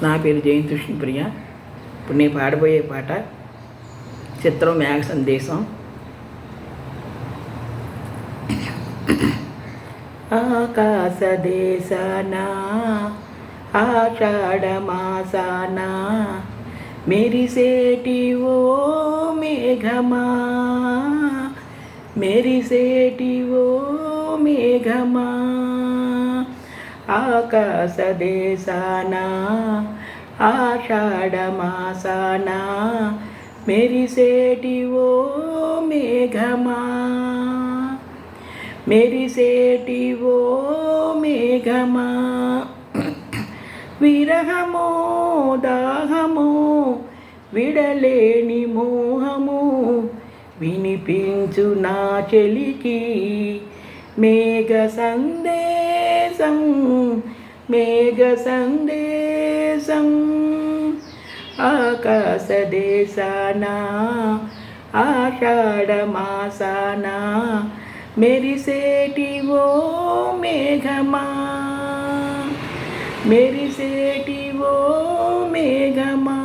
నా పేరు జయంతి కృష్ణప్రియ. ఇప్పుడు నేను పాడబోయే పాట చిత్రం మేఘ సందేశం. ఆకాశ దేశాన ఆషాఢ మాసాన మెరిసేటి ఓ మేఘమా, మెరిసేటి ఓ మేఘమా, ఆకాశ దేశాన ఆషాఢ మాసాన మెరిసేటి ఓ మేఘమా, మెరిసేటి ఓ మేఘమా, విరహమో దాహమో విడలేని మోహము వినిపించు నా చెలికి మేఘ సందేశం, మేఘ సందేశం, ఆకాశ దేశాన ఆషాఢ మాసాన మెరిసేటి ఓ మేఘమా, మెరిసేటి ఓ మేఘమా,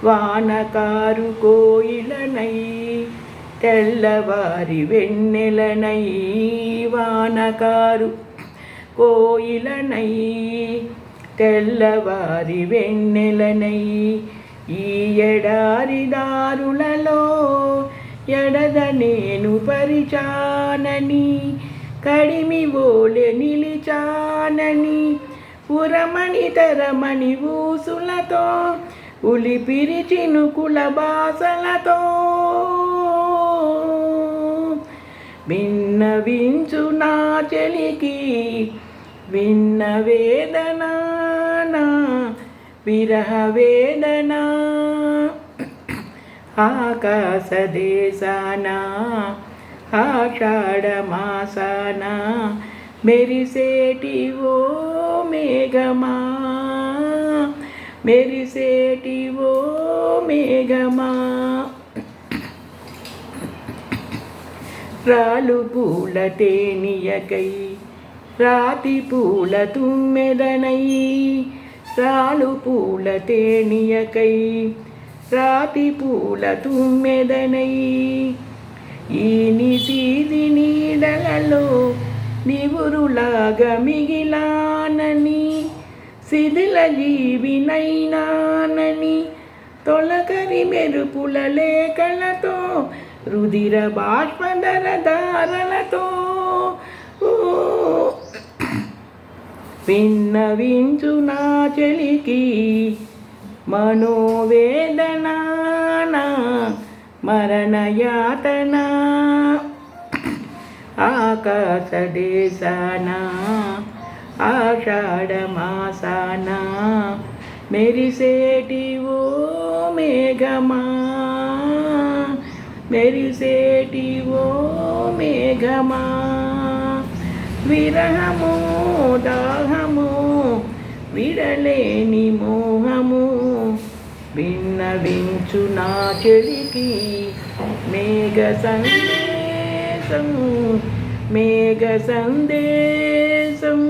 వానకారు కోయిలనై తెల్లవారి వెన్నెలనై, వానకారు కోయిలనై తెల్లవారి వెన్నెలనై, ఈ ఎడారి దారులలో ఎడద నేను పరిచానని కడిమి ఓలె నిలిచానని, ఉరమణి తరమణి ఊసులతో ఉలిపిరి చినుకుల బాసలతో విన్నవించు నా చెలికి విన్న వేదన, విరహ వేదన, ఆకాశ దేశాన ఆషాఢ మాసాన మెరిసేటి ఓ మేఘమా, మెరిసేటి ఓ మేఘమా, రాలు పూల తేనియకై రాతి పూల తుమ్మెదనై, రాలు పూల తేనియకై రాతి పూల తుమ్మెదనై, ఈ నిశీది నీడలలో నివురులాగా మిగిలానని శిథిల జీవినైనానని, తొలకరి మెరుపుల లేఖలతో రుధిర బాష్పధర ధారలతో విన్నవించు నా చెలికి మనోవేదన మరణయాతన, ఆకాశ దేశాన ఆషాఢ మాసాన మెరిసేటి ఓ మేఘమా, మెరిసేటి ఓ మేఘమా, విరహమో దాహమో విడలేని మోహము విన్నవించు నా చెలికి మేఘ సందేశం, మేఘ సందేశం.